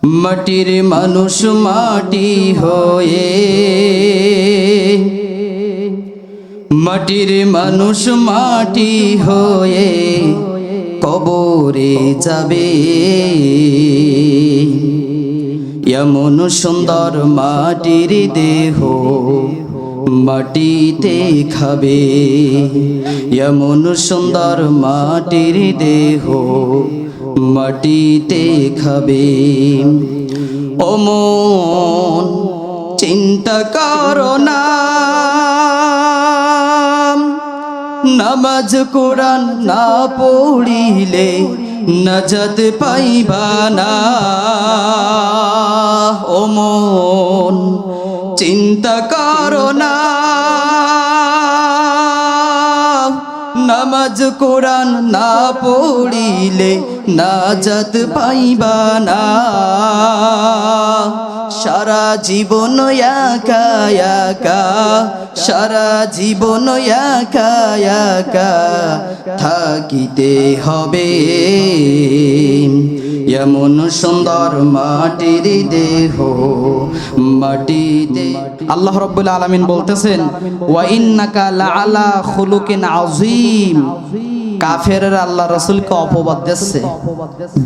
মাটির মানুষ মাটি হয়ে, মাটির মানুষ মাটি হয়ে কবরে যাবে। এমন সুন্দর মাটির দেহ মাটিতে খাবে, এমন সুন্দর মাটির দেহ মাটিতে খাবে। ও মন চিন্তা করো না, নামাজ কোরআন না পড়িলে নাজাত পাইবা না। ও মন চিন্তা করো না, নামাজ কোরআন না পড়িলে নাজাত পাইবা না। সারা জীবন একা একা, সারা জীবন একা একা থাকিতে হবে। এমন সুন্দর মাটির দেহ মাটিতে। আল্লাহ রাব্বুল আলামিন বলতেছেন, ওয়া ইন্নাকা লাআলা খুলুকিন আযীম। কাফেররা আল্লাহ রাসূলকে অপবাদ দিচ্ছে,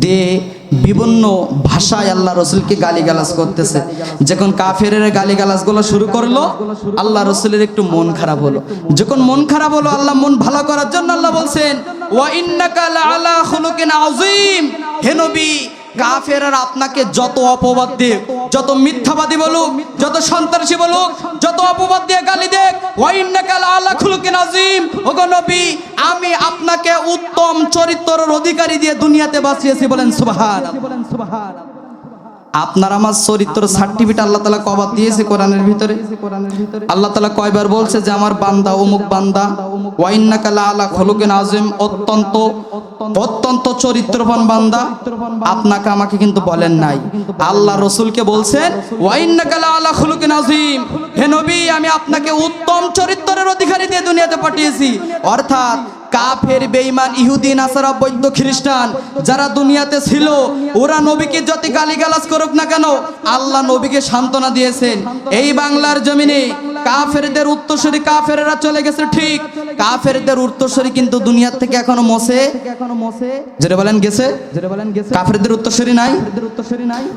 দিয়ে বিভিন্ন ভাষায় আল্লাহ রাসূলকে গালিগালাজ করতেছে। যখন কাফেররা গালিগালাজগুলো শুরু করলো, আল্লাহ রাসূলের একটু মন খারাপ হলো। যখন মন খারাপ হলো, আল্লাহ মন ভালো করার জন্য আল্লাহ বলছেন, ওয়া ইন্নাকা লাআলা খুলুকিন আযীম। হে নবী, কাফেররা আপনাকে যত অপবাদ দিক, যত মিথ্যাবাদী বলুক, যত সন্ত্রাসী বলুক, যত অপবাদ দিয়ে গালি দেখ, ওয়া ইন্নাকা লাআলা খুলুকিন আযীম। ওগো নবী, আমি আপনাকে উত্তম চরিত্রের অধিকারী দিয়ে দুনিয়াতে বাঁচিয়েছি। বলেন সুবহানাল্লাহ। আপনার আমার চরিত্র সার্টিফিকেট আল্লাহ তাআলা কবার দিয়েছে কোরআনের ভিতরে। আল্লাহ তাআলা কয়বার বলছে যে আমার বান্দা অমুক বান্দা, ওয়া ইন্নাকা লাআলা খুলুকিন আযীম, অত্যন্ত অত্যন্ত চরিত্রবান বান্দা। আপনাকে আমাকে কিন্তু বলেন নাই, আল্লাহ রাসূলকে বলছেন ওয়া ইন্নাকা লাআলা খুলুকিন আযীম। হে নবী, আমি আপনাকে উত্তম চরিত্রের অধিকারী দিয়ে দুনিয়াতে পাঠিয়েছি। অর্থাৎ কাফের, বেঈমান, ইহুদি, নাসারা, বৌদ্ধ, খ্রিস্টান যারা দুনিয়াতে ছিল, ওরা নবীকে যত গালিগালাজ করুক না কেন, আল্লাহ নবীকে সান্ত্বনা দিয়েছেন। এই বাংলার জমিনে কাফেরদের উত্তরসূরি কাফেররা চলে গেছে, ঠিক, কাফেরদের উত্তরসূরি কিন্তু দুনিয়ার থেকে এখনো মোছে, যেটা বলেন গেছে, কাফেরদের উত্তরসূরি নাই।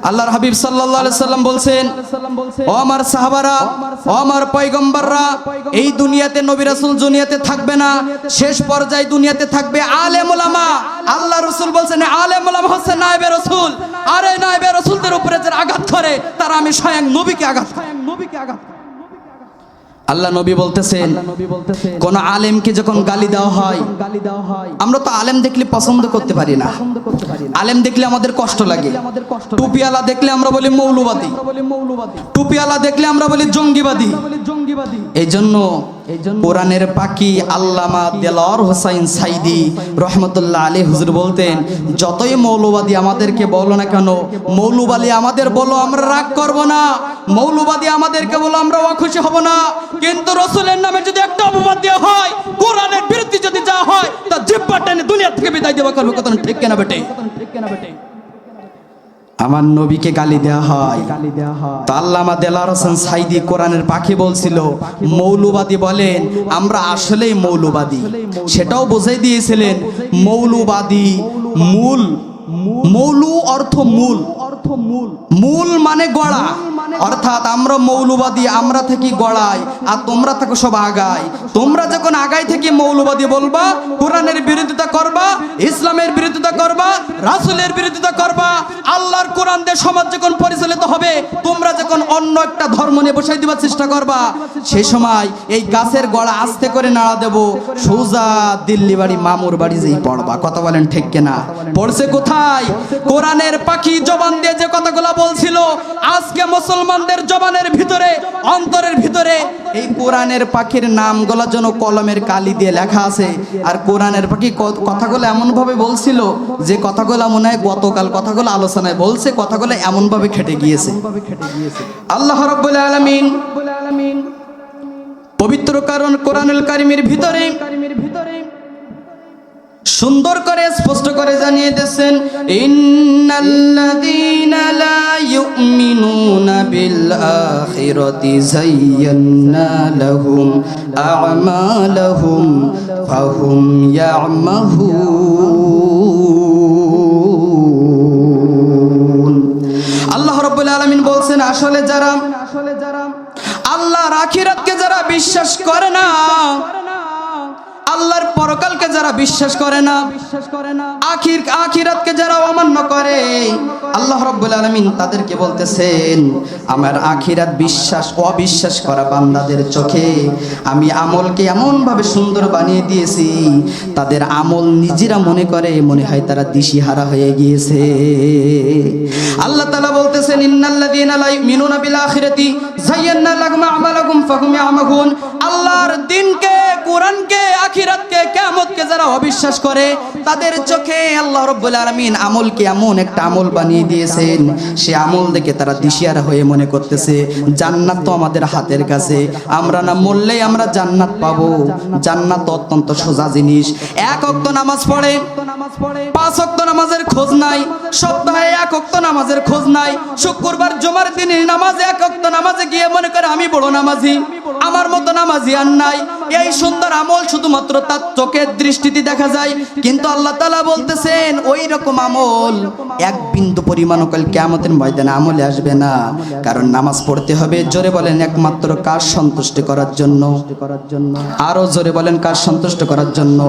আল্লাহর হাবিব সাল্লাল্লাহু আলাইহি সাল্লাম বলছেন, ও আমার সাহাবারা, ও আমার পয়গম্বররা, এই দুনিয়াতে নবী রাসূল দুনিয়াতে থাকবে না, শেষ পর্যায়ে দুনিয়াতে থাকবে আলেম উলামা। আল্লাহ রাসূল বলছেন, আলেম উলামা হচ্ছে নায়েবে রাসূল। আর এই নায়েবে রাসূলদের উপরে যারা আঘাত করে, তারা আমি স্বয়ং নবীকে আঘাত করি। আল্লাহ নবী বলতেছেন, কোন আলেমকে যখন গালি দেওয়া হয়, আমরা তো আলেম দেখলে পছন্দ করতে পারি না, আলেম দেখলে আমাদের কষ্ট লাগে। টুপিওয়ালা দেখলে আমরা বলি মৌলবাদী, টুপিওয়ালা দেখলে আমরা বলি জঙ্গিবাদী। এই জন্য কোরআনের পাখি আল্লামা দেলোয়ার হোসাইন সাইদি রহমতুল্লাহ আলাইহি হুজুর বলতেন, যতই মৌলবাদী আমাদেরকে বলো না কেন, মৌলবাদী আমাদের বলো, আমরা রাগ করব না, মৌলবাদী আমাদেরকে বলো, আমরা অখুশি হব না, কিন্তু রাসূলের নামে যদি একটা অপবাদ দেওয়া হয়, কোরআনের বিরুদ্ধে যদি যা হয়, তা জিহ্বা টেনে দুনিয়া থেকে বিদায় দেওয়া করবে। কথা ঠিক কেনা বেটে? আমার নবীকে গালি দেওয়া হয়, তো আল্লামা দেলোয়ার হোসেন সাইদি কোরআনের পাখি বলছিল, মৌলবাদী বলেন, আমরা আসলেই মৌলবাদী। সেটাও বোঝাই দিয়েছিলেন, মৌলবাদী মূল, মৌলু অর্থ মূল, মূল মানে গড়া। অর্থাৎ আমরা মৌলবাদী, আমরা থাকি গড়ায়, আর তোমরা থাকো সব আগায়। তোমরা যখন আগায় থেকে মৌলবাদী বলবা, কোরআনের বিরোধিতা করবা, ইসলামের বিরোধিতা করবা, রাসূলের বিরোধিতা করবা, আল্লাহর কোরআন দিয়ে সমাজ যখন পরিচালিত হবে, তোমরা যখন অন্য একটা ধর্ম নিয়ে বসাই দিবার চেষ্টা করবা, সেই সময় এই গাছের গড়া আস্তে করে নাড়া দেব, সোজা দিল্লি বাড়ি মামুর বাড়ি যেই পড়বা। কথা বলেন ঠিক কিনা? পড়ছে কোথায়? কোরআনের পাখি জবান দিয়ে যে কথাগুলো বলছিল, আজকে মুসলমানদের জবানের ভিতরে, অন্তরের ভিতরে এই কোরআনের পাখির নামগুলো যেন কলমের কালি দিয়ে লেখা আছে। আর কোরআনের পাখি কথাগুলো এমন ভাবে বলছিল যে কথাগুলো মনে হয় গতকাল কথাগুলো আলোচনায় বলছে, কথাগুলো এমন ভাবে খেটে গিয়েছে। আল্লাহ রাব্বুল আলামিন পবিত্র কোরআনুল কারীমের ভিতরে সুন্দর করে স্পষ্ট করে জানিয়ে দিয়েছেন, ইন্নাল্লাযীনা লা بالآخرة زينا لهم أعمالهم فهم يعمهون আল্লাহ রাব্বুল আলামিন বলছেন আসলে যারা আল্লাহর আখিরাতকে যারা বিশ্বাস করে না, আল্লাহর পরকালকে যারা বিশ্বাস করে না, আখিরাতকে যারা অমান্য করে, আল্লাহ রাব্বুল আলামিন তাদেরকে বলতেছেন আমার আখিরাত অবিশ্বাস করা বান্দাদের চোখে আমি আমলকে এমন ভাবে সুন্দর বানিয়ে দিয়েছি, তাদের আমল নিজেরা মনে হয় তারা দিশাহারা হয়ে গিয়েছে। আল্লাহ তাআলা বলতেছেন ইন্নাল্লাযীনা লা ইউমিনুনা বিল আখিরাতি যায়্যানা লাহুম আমালাকুম ফাহুম ইয়ামাহুন। আল্লাহর দ্বীনকে, কোরআনকে, আখিরাতকে, কিয়ামতকে যারা অবিশ্বাস করে তাদের চোখে আল্লাহ রাব্বুল আলামিন আমলকে এমন একটা আমল বানিয়ে দিয়েছেন, সে আমল দেখে তারা দিশাহারা হয়ে মনে করতেছে জান্নাত তো আমাদের হাতের কাছে, আমরা না মরলেই আমরা জান্নাত পাবো। জান্নাত অত্যন্ত সোজা জিনিস। এক ওয়াক্ত নামাজ পড়ে, 5 ওয়াক্ত নামাজের খোঁজ নাই, সপ্তাহে 1 ওয়াক্ত নামাজের খোঁজ নাই, শুক্রবার জুমার দিনে নামাজ 1 ওয়াক্ত নামাজে গিয়ে মনে করে আমি বড় নামাজি, আমার মতো নামাজি আর নাই। এই সুন্দর আমল শুধুমাত্র তার চোখের দৃষ্টিতে দেখা যায়, কিন্তু আল্লাহ তাআলা বলতেছেন ওই রকম আমল এক বিন্দু পরিমাণও কাল কিয়ামতের ময়দানে আমলে আসবে না। কারণ নামাজ পড়তে হবে, জোরে বলেন একমাত্র কার সন্তুষ্ট করার জন্য, আরো জোরে বলেন কার সন্তুষ্ট করার জন্য।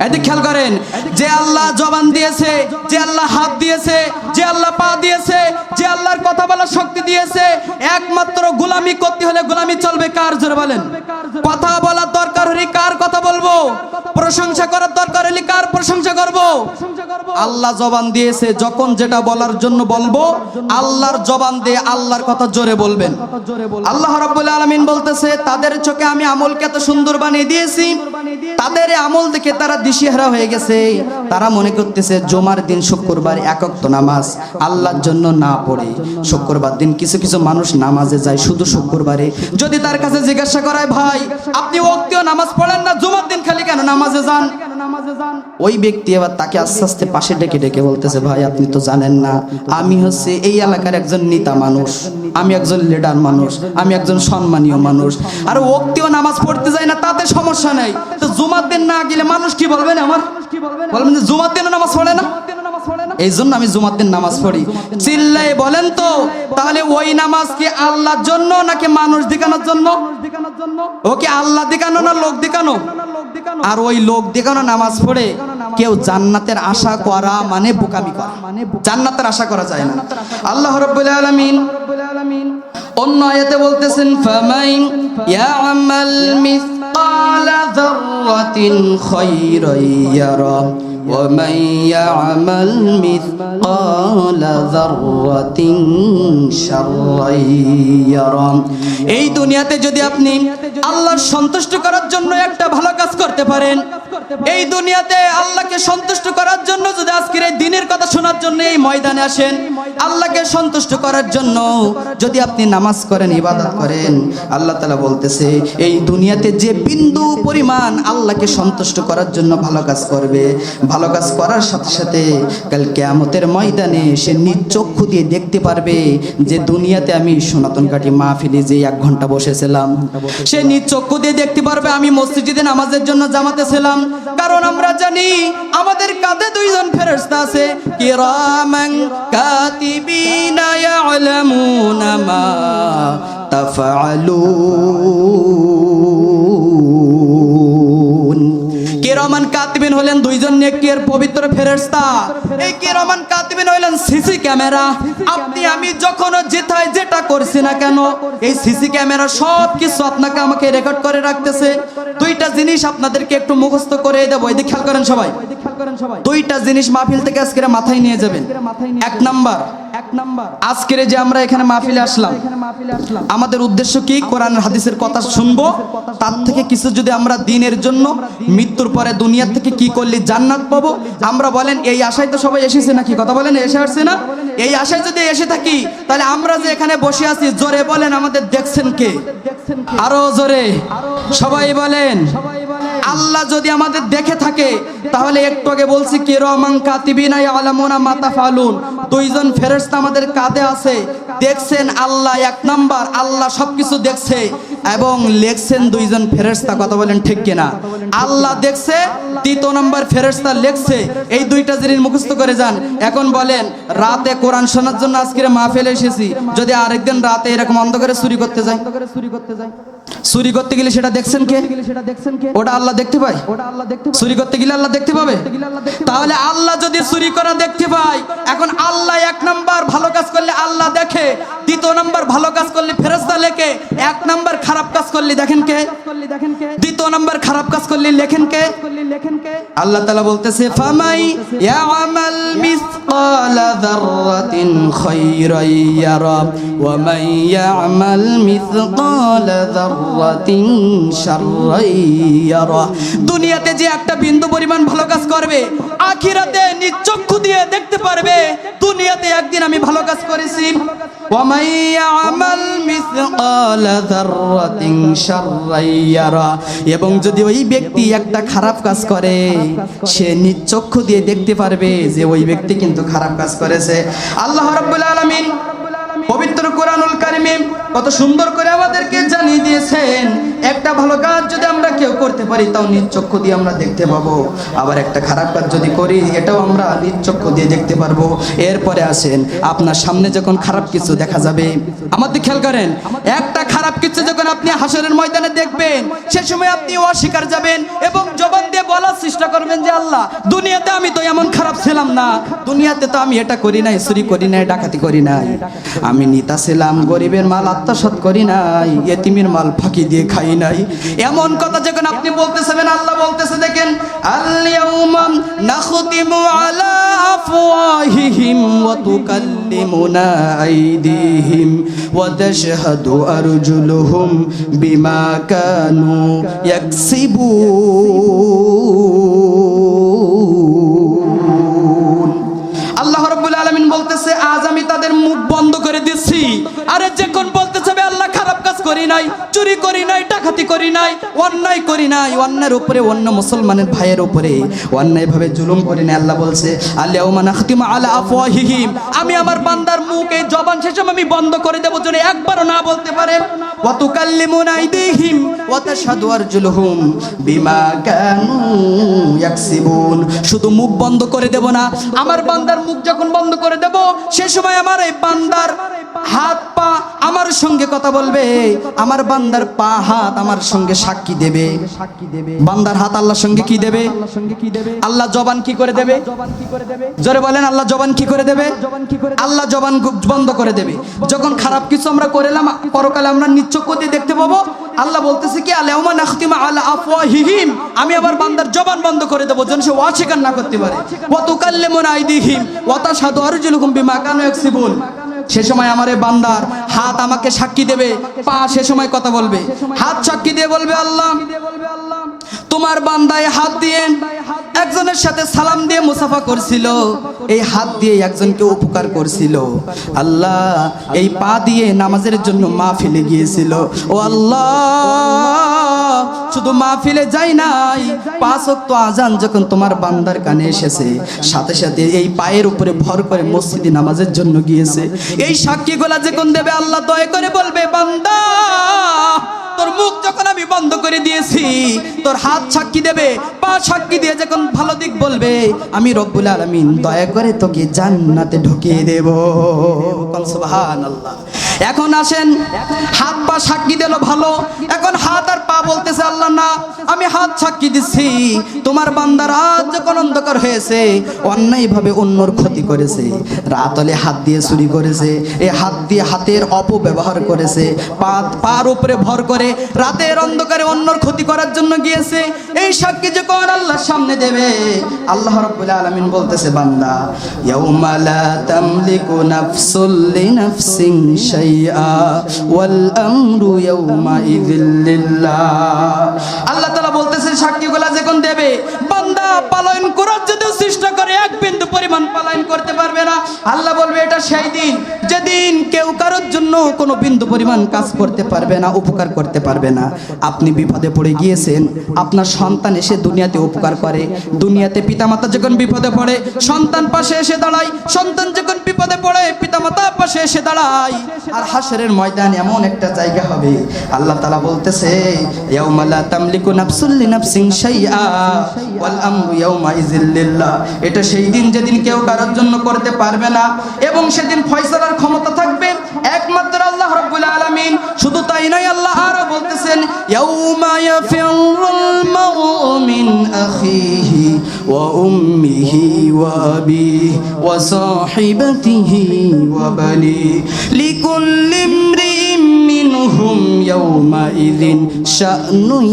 এদিকে খেয়াল করেন, যে আল্লাহ জবান দিয়েছে, যে আল্লাহ হাত দিয়েছে, যে আল্লাহ পা দিয়েছে, যে আল্লাহর কথা বলার শক্তি দিয়েছে, একমাত্র গোলামি করতে হলে গোলামি চলবে কার, জোরে বলেন। কথা বলার দরকার হলে কার কথা বলবো, প্রশংসা করার দরকার হলে কার প্রশংসা করব। আল্লাহ জবান দিয়েছে, যখন যেটা বলার জন্য বলবো আল্লাহর জবান দিয়ে আল্লাহর কথা জোরে বলবেন। আল্লাহ রাব্বুল আলামিন বলতেছে তাদের চোখে আমি আমলকে এত সুন্দর বানিয়ে দিয়েছি, তাদের আমল দেখে তারা দিশেহারা হয়ে গেছে। তারা মনে করতেছে জুমার দিন, শুক্রবার 1 ওয়াক্ত নামাজ আল্লাহর জন্য না পড়ে, শুক্রবার দিন কিছু কিছু মানুষ নামাজে যায় শুধু শুক্রবারে। যদি তার কাছে জিজ্ঞাসা করায় ভাই আপনি ওয়াক্তীয় নামাজ পড়েন না, জুমার দিন খালি কেন নামাজে যান, ওই ব্যক্তি আবার তাকে আস্তে আস্তে পাশে ডেকে ডেকে বলতেছে ভাই আপনি তো জানেন না আমি হচ্ছে এই এলাকার একজন নেতা মানুষ, আমি একজন লিডার মানুষ, আমি একজন সম্মানীয় মানুষ, আর ওয়াক্তীয় নামাজ পড়তে যায় না তাতে সমস্যা নেই, তো জুমার দিন না গেলে মানুষ কি বলবেন, আমার বলবেন যে জুমার দিন নামাজ পড়ে না, এই জন্য আমি জুমার দিন নামাজ পড়ি। চিল্লাই বলেন তো তাহলে ওই নামাজ কি আল্লাহর জন্য নাকি মানুষ দেখানোর জন্য? ওকে আল্লাহ দেখানো না লোক দেখানো? আর ওই লোক দেখানো নামাজ পড়ে কেউ জান্নাতের আশা করা মানে বোকামি করা, জান্নাতের আশা করা যায় না। আল্লাহ রাব্বুল আলামিন অন্য আয়াতে বলতেছেন ফামাইন ইয়ামাল মিসকালা যাররাতিন খায়রান ইয়ারা ومن يعمل مثقال ذرة شرا يره। এই দুনিয়াতে যদি আপনি আল্লাহর সন্তুষ্ট করার জন্য একটা ভালো কাজ করতে পারেন, এই দুনিয়াতে আল্লাহকে সন্তুষ্ট করার জন্য যদি আজকের এই দিনের কথা শোনার জন্য এই ময়দানে আসেন, আল্লাহকে সন্তুষ্ট করার জন্য যদি আপনি নামাজ করেন, ইবাদত করেন, আল্লাহ তাআলা বলতেছে এই দুনিয়াতে যে বিন্দু পরিমাণ আল্লাহকে সন্তুষ্ট করার জন্য ভালো কাজ করবে, ভালো কাজ করার সাথে সাথে কাল কিয়ামতের ময়দানে সে নিজ চক্ষু দিয়ে দেখতে পারবে যে দুনিয়াতে আমি সনাতন কাঠি মাহফিলে যে 1 ঘন্টা বসেছিলাম, সে নিজ চক্ষু দিয়ে দেখতে পারবে আমি মসজিদে নামাজের জন্য জামাতে ছিলাম। কারণ আমরা জানি আমাদের কাঁধে 2 জন ফেরেশতা আছে, কিরামান কাতিবিনা ইয়ালামুনা মা তাফআলুন। কিরামান কাতিবিন হলেন 2 জন নেকের পবিত্র ফেরেশতা। এই কিরামান কাতিবিন হলেন সিসি ক্যামেরা। আপনি আমি যখন যেটাই যেটা করছি না কেন, এই সিসি ক্যামেরা সব কিছু আপনাকে আমাকে রেকর্ড করে রাখতেছে। 2টা জিনিস আপনাদেরকে একটু মুখস্থ করে দেব, এই দিকে খেয়াল করেন সবাই। 2টা জিনিস মাহফিল থেকে আজকে মাথায় নিয়ে যাবেন। 1 নাম্বার, আজকে যে আমরা এখানে মাহফিলে আসলাম, আমাদের উদ্দেশ্য কি? কোরআন হাদিসের কথা শুনবো, তার থেকে কিছু যদি আমরা দিনের জন্য মৃত্যুর পরে দুনিয়া থেকে কি করলে জান্নাত পাবো, আমরা বলেন এই আশায় তো সবাই এসেছে নাকি? কথা বলেন এসে আসছে না? এই আশায় যদি এসে থাকি তাহলে আমরা যে এখানে বসে আছি, জোরে বলেন আমাদের দেখছেন কে? আরো জোরে সবাই বলেন। আল্লাহ যদি আমাদের দেখে থাকে তাহলে একটু আগে বলছি কিরামান কাতিবিনা ইয়ালামুনা মা তাফআলুন, দুইজন ফেরেশতা আমাদের কাঁধে আছে, দেখছেন আল্লাহ এক নাম্বার, আল্লাহ সবকিছু দেখছে এবং লেখছেন দুইজন ফেরেশতা। কথা বলেন ঠিক কিনা? আল্লাহ দেখছে, দ্বিতীয় নাম্বার ফেরেশতা লেখছে। এই দুইটা জিনিস মুখস্থ করে যান। এখন বলেন, রাতে কোরআন শোনার জন্য আজকের মাহফিলে এসেছি, যদি আরেকদিন রাতে এরকম অন্ধকারে চুরি করতে যাই, চুরি করতে গেলে সেটা দেখছেন কে? ওটা আল্লাহ দেখতে পায়? চুরি করতে গেলে আল্লাহ দেখতে পাবে? তাহলে আল্লাহ যদি চুরি করা দেখতে পায়, এখন আল্লাহ এক নাম্বার ভালো কাজ করলে আল্লাহ দেখে, দ্বিতীয় নাম্বার ভালো কাজ করলে ফেরেশতা লেখে, এক নাম্বার খারাপ কাজ করলে দেখেন কে? দ্বিতীয় নাম্বার খারাপ কাজ করলে লেখেন কে? আল্লাহ তাআলা বলতেছে, ফামাই ইয়ামাল মিসকালা যাররাতিন খায়রান ইয়ারা ওয়া মান ইয়ামাল মিসকালা যাররাতিন শাররান ইয়ারা। দুনিয়াতে যে একটা বিন্দু পরিমাণ ভালো কাজ করবে, আখিরাতে নিজ চক্ষু দিয়ে দেখতে পারবে দুনিয়াতে একদিন আমি ভালো কাজ করেছি। ওয়া মান ইয়ামাল মিসকালা যাররাতিন শাররান ইয়ারা। এবং যদি ওই ব্যক্তি একটা খারাপ কাজ করে, সে নিজ চক্ষু দিয়ে দেখতে পারবে যে ওই ব্যক্তি কিন্তু খারাপ কাজ করেছে। আল্লাহ রাব্বুল আলামিন পবিত্র কোরআনুল কারিমে কত সুন্দর করে আমাদেরকে জানিয়ে দিয়েছেন, একটা ভালো কাজ যদি আমরা কেউ করতে পারি তাও নিজ চক্ষু দিয়ে আমরা দেখতে পাবো, আবার একটা খারাপ কাজ যদি করি এটাও আমরা নিজ চক্ষু দিয়ে দেখতে পারবো। এরপরে আসেন, আপনার সামনে যখন খারাপ কিছু দেখা যাবে, আমাদের খেয়াল করেন, একটা খারাপ কিছু যখন আপনি হাসরের ময়দানে দেখবেন, সে সময় আপনি অস্বীকার যাবেন এবং জবান দিয়ে বলার চেষ্টা করবেন যে আল্লাহ, দুনিয়াতে আমি তো এমন খারাপ ছিলাম না, দুনিয়াতে তো আমি এটা করি নাই, চুরি করি নাই, ডাকাতি করি নাই, আমি নেতা ছিলাম, গরিবের মাল আত্মসাৎ করি নাই, এতিমের মাল ফাঁকি দিয়ে খাই নাই। এমন কথা যখন আপনি বলতেছেন, আল্লাহ বলতেছে দেখেন, আল-ইয়াউমা নাখতিমু আলা আফওয়াহিহিম ওয়া তুকাল্লিমুনা আইদিহিম ওয়া তাশহাদু আরজুলুহুম বিমা কানু ইয়াকসিবুন। আল্লাহ রাব্বুল আলামিন বলতেছে, আজ আমি তাদের মুখ বন্ধ করে দিচ্ছি। আরে যখন বলতে চাবে আল্লাহ খারাপ কাজ করি নাই, চুরি করি নাই, ডাকাতি করি নাই, অন্যায় করি নাই, অন্যায়ের উপরে অন্য মুসলমানের ভাইয়ের উপরে অন্যায় ভাবে জুলুম করি নাই, আল্লাহ বলছে আল-ইয়াউমা নাখতিমু আলা আফওয়াহিহিম, আমি আমার বান্দার মুখ, এই জবান শেষম আমি বন্ধ করে দেব, যেন একবারও না বলতে পারে। ওয়া তুকাল্লিমুনা আইদিহিম ওয়া তাশহাদু আরজুলুহুম বিমা কানু ইয়াকসিবুন। শুধু মুখ বন্ধ করে দেব না, আমার বান্দার মুখ যখন বন্ধ করে দেব, সে সময় আমার এই বান্দার হাত পা আমার সঙ্গে কথা বলবে, আমার বান্দার পা হাত আমার সঙ্গে সাক্ষী দেবে। বান্দার হাত আল্লাহর সঙ্গে কি দেবে? আল্লাহ জবান কি করে দেবে? জোরে বলেন, আল্লাহ জবান কি করে দেবে? আল্লাহ জবান বন্ধ করে দেবে। যখন খারাপ কিছু আমরা করলাম, পরকালে আমরা নিজ চক্ষু দিয়ে দেখতে পাবো। আল্লাহ বলতেছে কি, আল-ইয়াউমা নাখতিমু আলা আফওয়াহিহিম, আমি আবার বান্দার জবান বন্ধ করে দেব, যেন সে অস্বীকার না করতে পারে। ওয়া তুকাল্লিমুনা আইদিহিম ওয়া তাশহাদু আরজুলুহুম বিমা কানু ইয়াকসিবুন। সে সময় আমার এই বান্দার হাত আমাকে সাক্ষী দেবে, পা সে সময় কথা বলবে, হাত সাক্ষী দিয়ে বলবে, আল্লাহ তোমার বান্দায় হাত দিয়ে একজনের সাথে সালাম দিয়ে মুসাফা করছিল, এই হাত দিয়ে একজনকে উপকার করছিল, আল্লাহ এই পা দিয়ে নামাজের জন্য মাহফিলে গিয়েছিল, ও আল্লাহ শুধু মাহফিলে যাই নাই, 5 ওয়াক্ত আজান যখন তোমার বান্দার কানে এসেছে, সাথে সাথে এই পায়ের উপরে ভর করে মসজিদে নামাজের জন্য গিয়েছে। এই সাক্ষীগুলা যখন দেবে, আল্লাহ দয়া করে বলবে, বান্দা তোর মুখ যখন আমি বন্ধ করে দিয়েছি, তোর হাত সাক্ষী দেবে, পা সাক্ষী দিয়ে যখন ভালো দিক বলবে, আমি রব্বুল আলামিন দয়া করে তোকে জান্নাতে ঢুকিয়ে দেব। সুবহানাল্লাহ। এখন আসেন, হাত পা সাক্ষী দিল ভালো, এখন হাত আর পা বলতেছে, আল্লাহ না, আমি হাত সাক্ষী দিচ্ছি, তোমার বান্দার হাত যখন অন্ধকার হয়েছে, অন্যায়ভাবে অন্যর ক্ষতি করেছে, রাত হলে হাত দিয়ে চুরি করেছে, এই হাত দিয়ে হাতের অপব্যবহার করেছে, পার উপরে ভর করে রাতের অন্ধকারে অন্যর ক্ষতি করার জন্য গিয়েছে, এই সাক্ষী যখন আল্লাহর সামনে দেবে, আল্লাহ রাব্বুল আলামিন বলতেছে, বান্দা ইয়াউমা লা তামলিকু নাফসুল লিনাফসিন শাইআ ওয়াল আমরু ইয়াউমা ইযিল লিল্লাহ। আল্লাহ তাআলা বলতেছে, সাক্ষীগুলা যখন দেবে, বান্দা পালন করার যদি চেষ্টা করে, এক বিন্দু পরিমাণ পালন করতে পারবে না। আল্লাহ বলবে, এটা সেই দিন যেদিন কেউ কারোর জন্য কোনো বিন্দু পরিমাণ কাজ করতে পারবে না, উপকার করতে পারবে না। আপনি বিপদে পড়ে গিয়েছেন, আপনার সন্তান এসে দুনিয়াতে উপকার করে। দুনিয়াতে পিতামাতা যখন বিপদে পড়ে সন্তান পাশে এসে দাঁড়ায়, সন্তান যখন বিপদে পড়ে পিতামাতা পাশে এসে দাঁড়ায়। আর হাশরের ময়দান এমন একটা জায়গা হবে, আল্লাহ তাআলা বলতেছে ইয়াউমা লা তামলিকু নাফসুন লিনাফসিন শাইআ ওয়াল আমরু ইয়াউমা ইযিল লিল্লাহ। এটা সেই দিন যেদিন কেউ কারোর জন্য করতে পারবে না এবং সেদিন ফয়সালার ক্ষমতা থাকবে একমাত্র আল্লাহ রাব্বুল আলামিন। শুধু তাই নয়, আল্লাহ আরো বলতেছেন ইয়াউমা ইয়াফিরুল মারউ মিন আখিহি ওয়া উম্মিহি ওয়া আবিহি ওয়া সাহিবাতিহি ওয়া বানি লিকুল্লি ইমরিইন মিনহুম ইয়াউমা ইযিন শা'নুন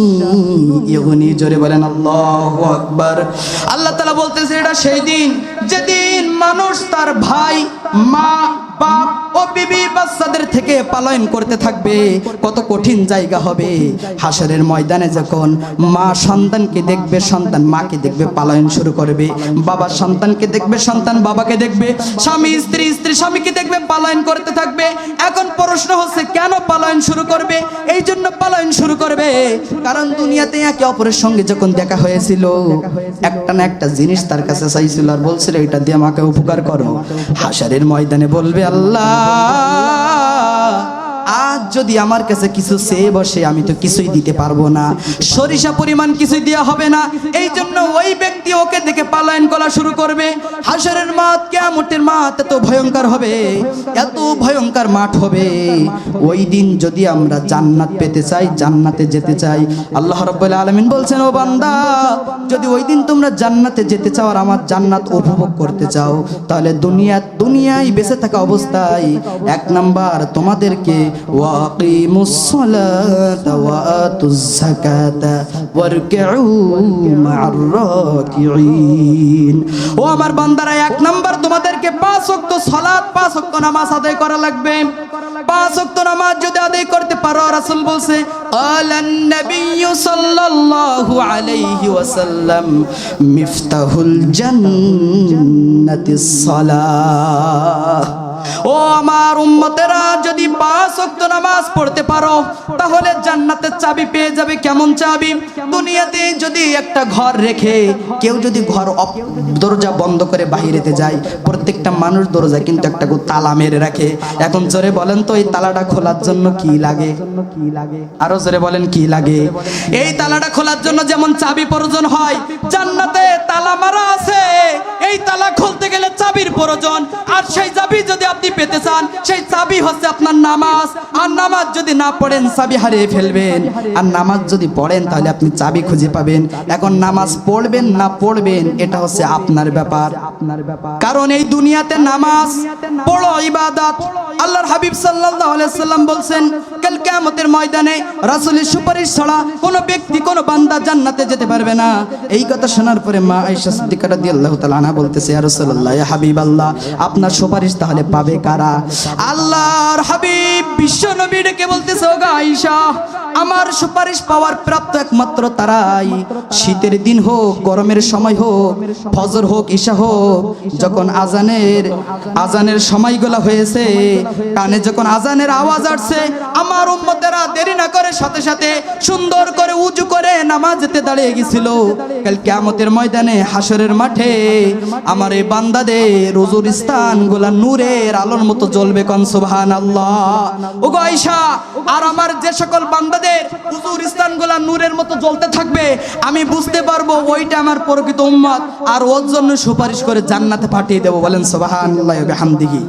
ইগনি। জোরে বলেন আল্লাহু আকবার। আল্লাহ তাআলা বলতেছে এটা সেই দিন যেদিন মানুষ তার ভাই, মা, বাপ ও বিবি বাচ্চাদের থেকে পালায়ন করতে থাকবে। কত কঠিন জায়গা হবে হাশরের ময়দানে। যখন মা সন্তানকে দেখবে, সন্তান মাকে দেখবে, পালায়ন শুরু করবে। বাবা সন্তানকে দেখবে, সন্তান বাবাকে দেখবে। স্বামী স্ত্রী, স্ত্রী স্বামীকে দেখবে, পালায়ন করতে থাকবে। এখন প্রশ্ন হচ্ছে কেন পালায়ন শুরু করবে? এই জন্য পালায়ন শুরু করবে কারণ দুনিয়াতে একে অপরের সঙ্গে যখন দেখা হয়েছিল একটা না একটা জিনিস তার কাছে চাইছিল আর বলছিল এটা দিয়ে আমাকে উপকার করো। হাশরের ময়দানে বলবে আল্লাহ আজ যদি আমার কাছে কিছু চেয়ে বসে আমি তো কিছুই দিতে পারবো না, সরিষা পরিমাণ কিছুই দেওয়া হবে না। এই জন্য ওই ব্যক্তি ওকে দেখে পালায়ন করা শুরু করবে। হাশরের মাঠ, কিয়ামতের মাঠ এত ভয়ঙ্কর হবে, এত ভয়ঙ্কর মাঠ হবে। ওই দিন যদি আমরা জান্নাত পেতে চাই, জান্নাতে যেতে চাই, আল্লাহ রাব্বুল আলামিন বলছেন ও বান্দা যদি ওই দিন তোমরা জান্নাতে যেতে চাও আর আমার জান্নাত উপভোগ করতে চাও তাহলে দুনিয়ায় বেঁচে থাকা অবস্থায় এক নাম্বার তোমাদেরকে ওয়াকিমুস সালাতা ওয়া আতুজ যাকাতা ওয়ারকিউ মা'আর রাকিঈন। ও আমার বান্দারা, এক নাম্বার তোমাদেরকে 5 ওয়াক্ত সালাত, 5 ওয়াক্ত নামাজ আদায় করা লাগবে। 5 ওয়াক্ত নামাজ যদি আদায় করতে পারো, রাসূল বলছে ক্বালান নবিয়্যু সাল্লাল্লাহু আলাইহি ওয়াসাল্লাম মিফতাহুল জান্নাতিস সালাহ। ও আমার উম্মতেরা, যদি 5 ওয়াক্ত নামাজ পড়তে পারো তাহলে জান্নাতের চাবি পেয়ে যাবে। কেমন চাবি? দুনিয়াতে যদি একটা ঘর রেখে কেউ যদি দরজা বন্ধ করে বাইরেতে যায়, প্রত্যেকটা মানুষ দরজা কিন্তু একটা তালা মেরে রাখে। এখন জোরে বলেন তো এই তালাটা খোলার জন্য কি লাগে? আরো জোরে বলেন কি লাগে? এই তালাটা খোলার জন্য যেমন চাবি প্রয়োজন হয়, জান্নাতে তালা মারা আছে, এই তালা খুলতে গেলে চাবির প্রয়োজন। আর সেই চাবি যদি আপনি পেতে চান, সেই চাবি হচ্ছে আপনার নামাজ। আর নামাজ যদি না পড়েন চাবি হারিয়ে ফেলবেন, আর নামাজ যদি পড়েন তাহলে আপনি চাবি খুঁজে পাবেন। এখন নামাজ পড়বেন না পড়বেন এটা হচ্ছে আপনার ব্যাপার। কারণ এই দুনিয়াতে নামাজ পড়ো ইবাদত। আল্লাহর হাবিব সাল্লাল্লাহু আলাইহি সাল্লাম বলছেন কাল কিয়ামতের ময়দানে রাসূলের সুপারিশ ছাড়া কোনো ব্যক্তি, কোনো বান্দা জান্নাতে যেতে পারবে না। এই কথা শোনার পরে মা আয়েশা সিদ্দিকা রাদিয়াল্লাহু তাআলা আনহা বলতেছে ইয়া রাসূলুল্লাহ, ইয়া হাবিবাল্লাহ, আপনার সুপারিশ তাহলে পাবে কারা? আল্লাহর হাবিব বিশ্ব নবী ডেকে বলতেছে ওগো আয়েশা, আমার সুপারিশ পাওয়ার প্রাপ্ত একমাত্র তারাই, শীতের দিন হোক, গরমের সময় হোক, ফজর হোক, ঈশা হোক, যখন আজানের সময়গুলো হয়েছে, কানে যখন আজানের আওয়াজ আসছে, আমার উম্মতেরা দেরি না করে সাথে সাথে সুন্দর করে উজু করে নামাজেতে দাঁড়িয়ে গেছিল। কাল কিয়ামতের ময়দানে হাশরের মাঠে আমার এই বান্দাদের ওজুর স্থানগুলো নূরের আলোর মতো জ্বলবে। কোন সুবহানাল্লাহ। ওগো আয়েশা, আর আমার যে সকল বান্দাদের ওজুর স্থানগুলো নূরের মতো জ্বলতে থাকবে, আমি বুঝতে পারবো ওইটা আমার প্রকৃত উম্মত, আর ওর জন্য সুপারিশ করে জান্নাতে পাঠিয়ে দেব। বলেন সুবহানাল্লাহি ওয়া বিহামদিহি।